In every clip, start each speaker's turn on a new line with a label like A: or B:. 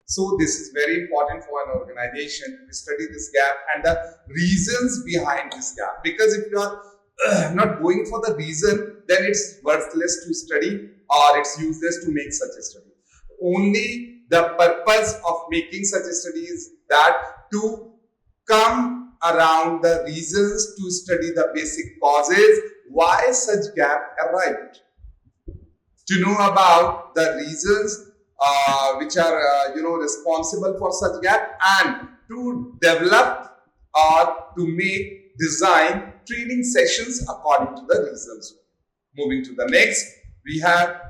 A: So this is very important for an organization to study this gap and the reasons behind this gap. Because if you are not going for the reason, then it's worthless to study or it's useless to make such a study. Only the purpose of making such a study is that to come around the reasons, to study the basic causes why such gap arrived, to know about the reasons which are responsible for such gap, and to develop or to make design training sessions according to the reasons. Moving to the next, we have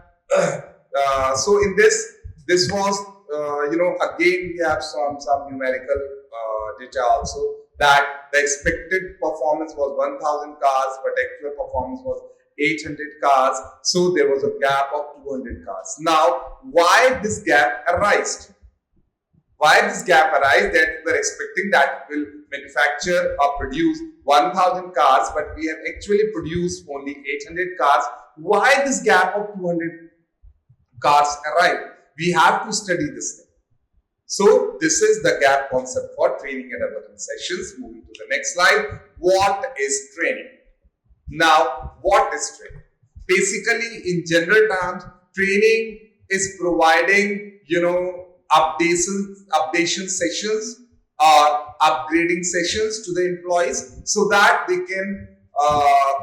A: so in this was again we have some numerical data also, that the expected performance was 1000 cars but actual performance was 800 cars, so there was a gap of 200 cars. Now why this gap arose? Why this gap arise? That we were expecting that will manufacture or produce 1000 cars, but we have actually produced only 800 cars. Why this gap of 200 cars arrived? We have to study this thing. So this is the gap concept for training and development sessions. Moving to the next slide. What is training? Now, what is training? Basically, in general terms, training is providing, updation sessions or upgrading sessions to the employees so that they can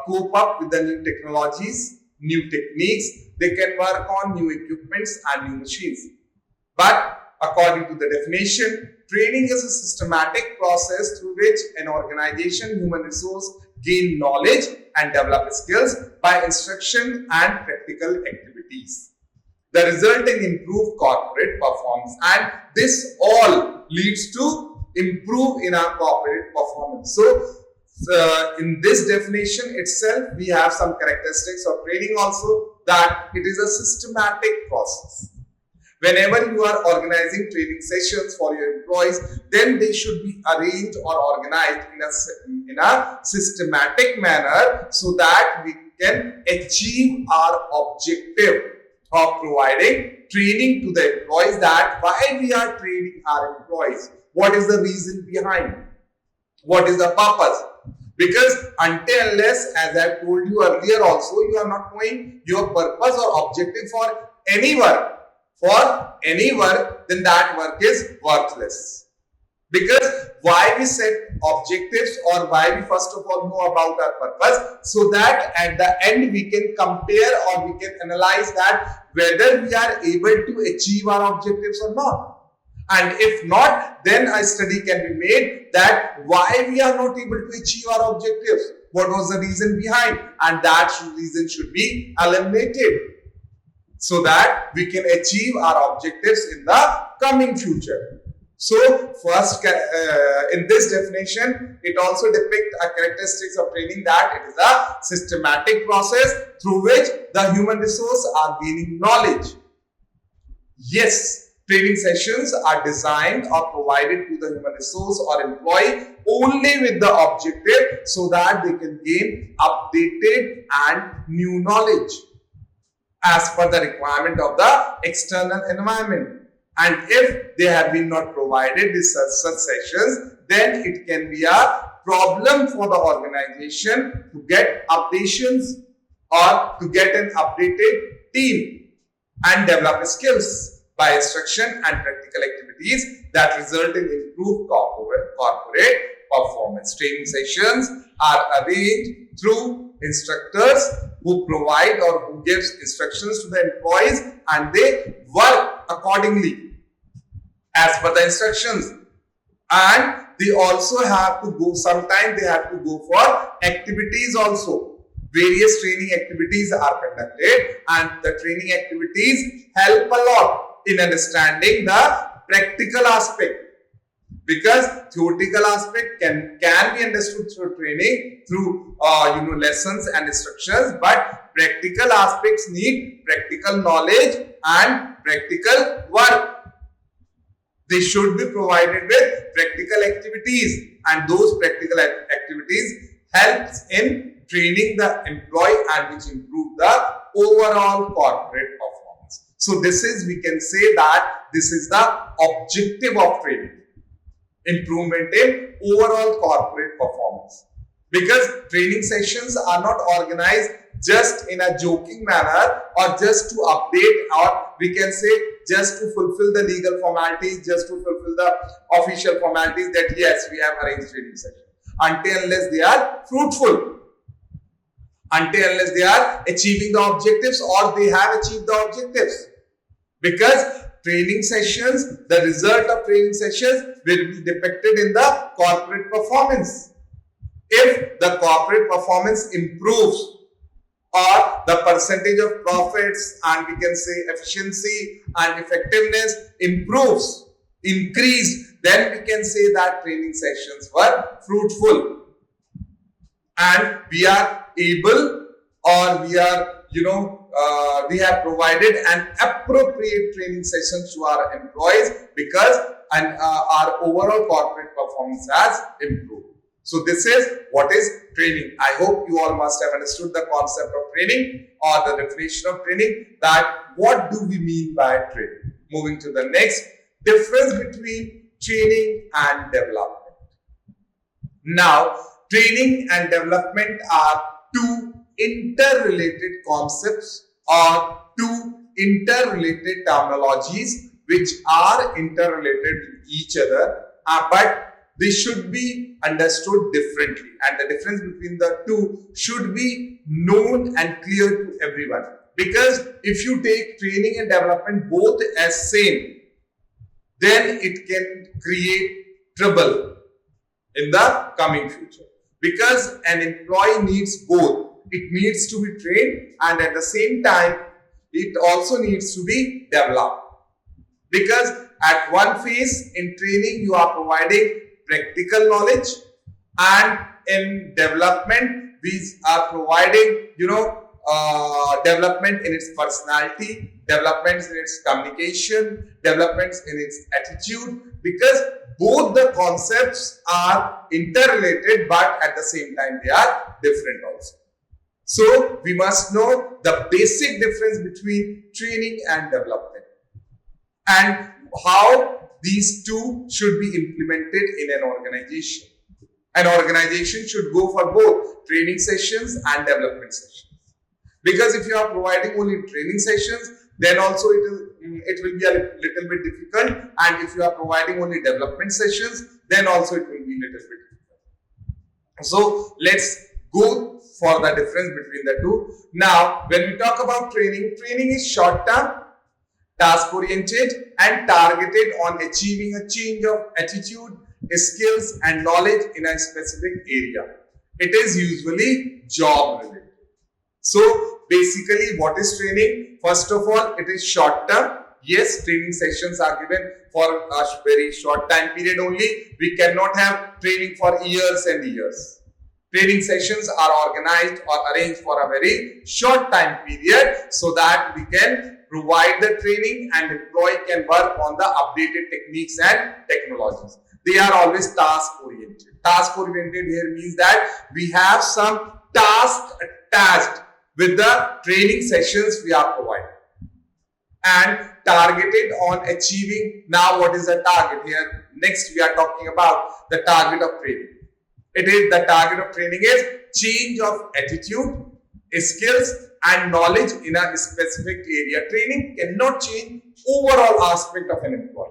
A: cope up with the new technologies, new techniques. They can work on new equipments and new machines. But according to the definition, training is a systematic process through which an organization, human resource, gain knowledge and develop skills by instruction and practical activities. The result in improved corporate performance, and this all leads to improve in our corporate performance. So in this definition itself, we have some characteristics of training also, that it is a systematic process. Whenever you are organizing training sessions for your employees, then they should be arranged or organized in a systematic manner so that we can achieve our objective of providing training to the employees. That why we are training our employees, what is the reason behind, what is the purpose. Because until unless, as I told you earlier also, you are not knowing your purpose or objective for any work, then that work is worthless. Because why we set objectives, or why we first of all know about our purpose, so that at the end we can compare or we can analyze that whether we are able to achieve our objectives or not. And if not, then a study can be made that why we are not able to achieve our objectives, what was the reason behind, and that reason should be eliminated so that we can achieve our objectives in the coming future. So first, in this definition, it also depicts a characteristics of training, that it is a systematic process through which the human resource are gaining knowledge. Yes, training sessions are designed or provided to the human resource or employee only with the objective so that they can gain updated and new knowledge as per the requirement of the external environment. And if they have been not provided with such sessions, then it can be a problem for the organization to get updations or to get an updated team and develop skills by instruction and practical activities that result in improved corporate performance. Training sessions are arranged through instructors who provide or who gives instructions to the employees, and they work accordingly as per the instructions. And they also have to go, sometimes they have to go for activities also. Various training activities are conducted, and the training activities help a lot in understanding the practical aspect, because theoretical aspect can be understood through training, through lessons and instructions, but practical aspects need practical knowledge and practical work. They should be provided with practical activities, and those practical activities helps in training the employee and which improve the overall corporate performance. So this is, we can say that this is the objective of training. Improvement in overall corporate performance. Because training sessions are not organized just in a joking manner or just to update, or we can say just to fulfill the legal formalities, just to fulfill the official formalities that yes, we have arranged training sessions. Until unless they are fruitful, until unless they are achieving the objectives or they have achieved the objectives. Because training sessions, the result of training sessions will be depicted in the corporate performance. If the corporate performance improves, or the percentage of profits and we can say efficiency and effectiveness improves, increased, then we can say that training sessions were fruitful. And we are able, or we are, we have provided an appropriate training sessions to our employees because our overall corporate performance has improved. So this is what is training. I hope you all must have understood the concept of training or the definition of training, that what do we mean by training. Moving to the next, difference between training and development. Now, training and development are two interrelated concepts or two interrelated terminologies which are interrelated with each other, but they should be understood differently, and the difference between the two should be known and clear to everyone. Because if you take training and development both as same, then it can create trouble in the coming future. Because an employee needs both. It needs to be trained and at the same time, it also needs to be developed. Because at one phase in training, you are providing practical knowledge, and in development we are providing development in its personality, developments in its communication, developments in its attitude, because both the concepts are interrelated but at the same time they are different also. So we must know the basic difference between training and development and how these two should be implemented in an organization. An organization should go for both training sessions and development sessions. Because if you are providing only training sessions, then also it will be a little bit difficult. And if you are providing only development sessions, then also it will be a little bit difficult. So let's go for the difference between the two. Now, when we talk about training, training is short-term, task-oriented and targeted on achieving a change of attitude, skills and knowledge in a specific area. It is usually job related. So basically what is training? First of all, it is short term. Yes, training sessions are given for a very short time period only. We cannot have training for years and years. Training sessions are organized or arranged for a very short time period so that we can provide the training and employee can work on the updated techniques and technologies. They are always task oriented. Task oriented here means that we have some task attached with the training sessions we are providing and targeted on achieving. Now what is the target here? Next we are talking about the target of training. It is the target of training is change of attitude, skills and knowledge in a specific area. Training cannot change overall aspect of an employee.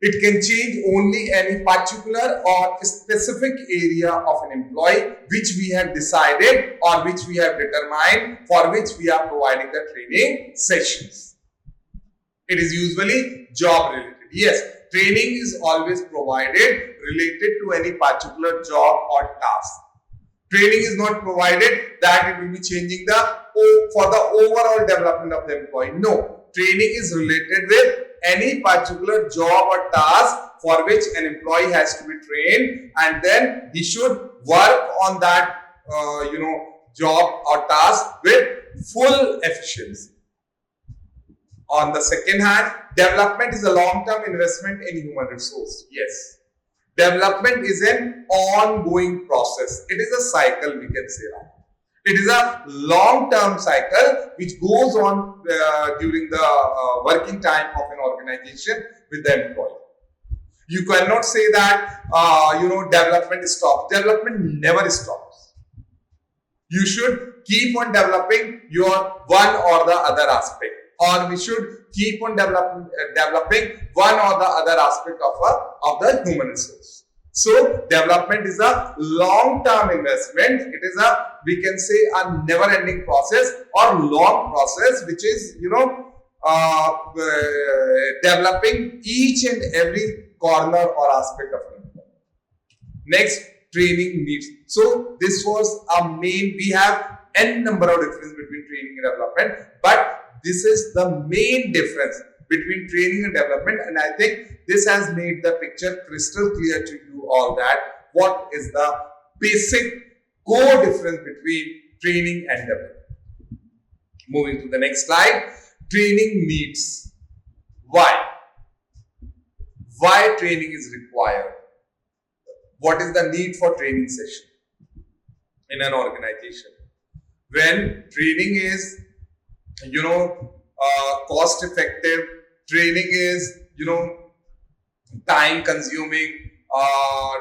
A: It can change only any particular or specific area of an employee which we have decided or which we have determined, for which we are providing the training sessions. It is usually job related. Yes, training is always provided related to any particular job or task. Training is not provided that it will be changing for the overall development of the employee. No, training is related with any particular job or task for which an employee has to be trained, and then he should work on that job or task with full efficiency. On the second hand, development is a long-term investment in human resource. Yes, development is an ongoing process. It is a cycle, we can say that. It is a long-term cycle which goes on during the working time of an organization with the employee. You cannot say that development stops. Development never stops. You should keep on developing your one or the other aspect, or we should keep on developing one or the other aspect of the human resource. So development is a long-term investment. It is a, we can say, a never-ending process or long process, which is developing each and every corner or aspect of it. Next, training needs. So this was a main. We have n number of difference between training and development, but this is the main difference between training and development, and I think this has made the picture crystal clear to you all that what is the basic core difference between training and development. Moving to the next slide, training needs. Why? Why training is required? What is the need for training session in an organization? When training is, cost effective, training is, time consuming,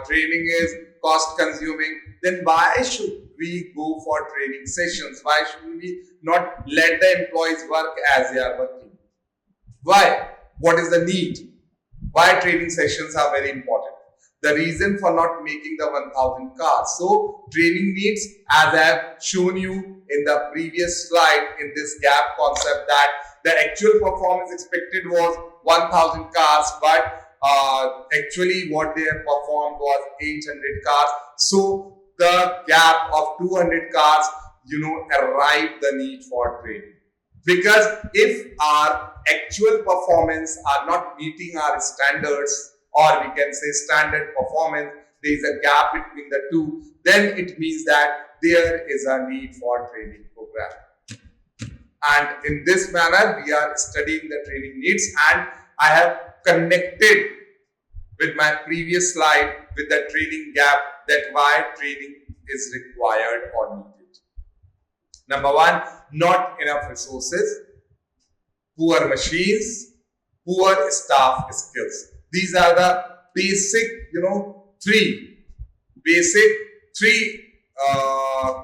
A: training is cost consuming, then why should we go for training sessions? Why should we not let the employees work as they are working? Why? What is the need? Why training sessions are very important? The reason for not making the 1000 cars. So training needs, as I have shown you in the previous slide in this gap concept, that the actual performance expected was 1000 cars, but actually what they have performed was 800 cars. So the gap of 200 cars, arrived the need for training. Because if our actual performance are not meeting our standards, or we can say standard performance, there is a gap between the two, then it means that there is a need for training program. And in this manner, we are studying the training needs, and I have connected with my previous slide with the training gap, that why training is required or needed. Number one, not enough resources, poor machines, poor staff skills. These are the basic, three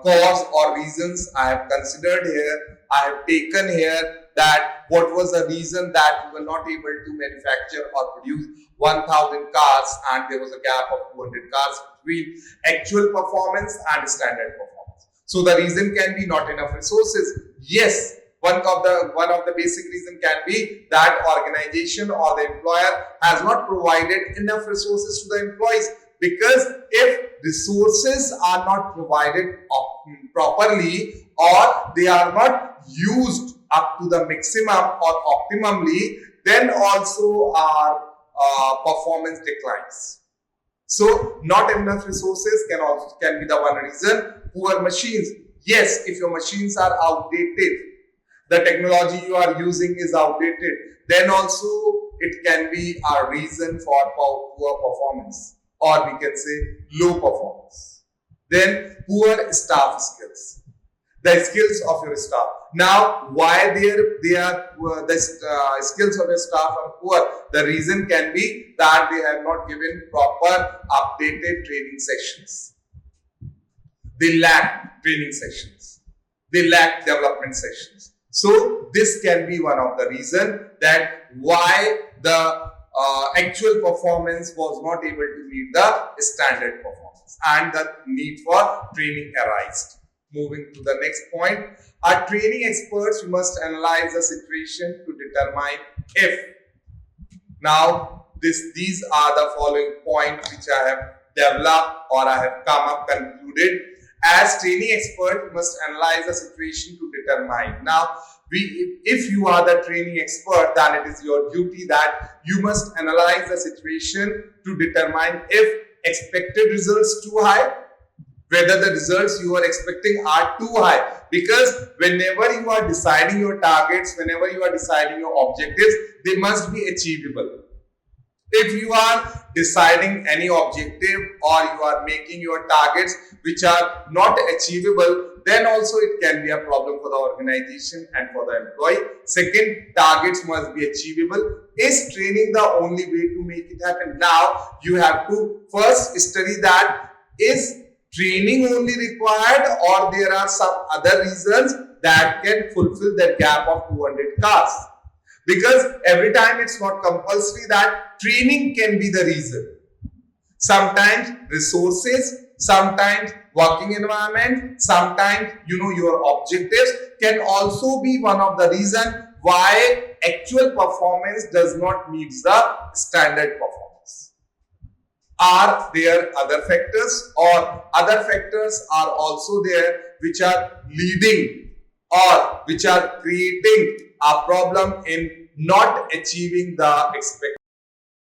A: cause or reasons I have considered here. I have taken here that what was the reason that we were not able to manufacture or produce 1000 cars, and there was a gap of 200 cars between actual performance and standard performance. So the reason can be not enough resources. Yes, one of the basic reason can be that organization or the employer has not provided enough resources to the employees. Because if resources are not provided properly, or they are not used up to the maximum or optimally, then also our performance declines. So not enough resources can be the one reason. Poor machines. Yes, if your machines are outdated, the technology you are using is outdated, then also it can be a reason for poor performance, or we can say low performance. Then poor staff skills. The skills of your staff. Now, why the skills of your staff are poor? The reason can be that they have not given proper updated training sessions. They lack training sessions. They lack development sessions. So this can be one of the reasons that why the actual performance was not able to meet the standard performance, and the need for training arised. Moving to the next point, our training experts must analyze the situation to determine if. Now, these are the following points which I have developed or I have come up concluded. As training expert, must analyze the situation to determine. Now, if you are the training expert, then it is your duty that you must analyze the situation to determine if expected results too high, whether the results you are expecting are too high. Because whenever you are deciding your targets, whenever you are deciding your objectives, they must be achievable. If you are deciding any objective or you are making your targets which are not achievable, then also it can be a problem for the organization and for the employee. Second, targets must be achievable. Is training the only way to make it happen? Now you have to first study that is training only required or there are some other reasons that can fulfill that gap of 200 cars. Because every time it's not compulsory that training can be the reason. Sometimes resources, sometimes working environment, sometimes your objectives can also be one of the reason why actual performance does not meet the standard performance. Are there other factors or other factors are also there which are leading or which are creating a problem in not achieving the expected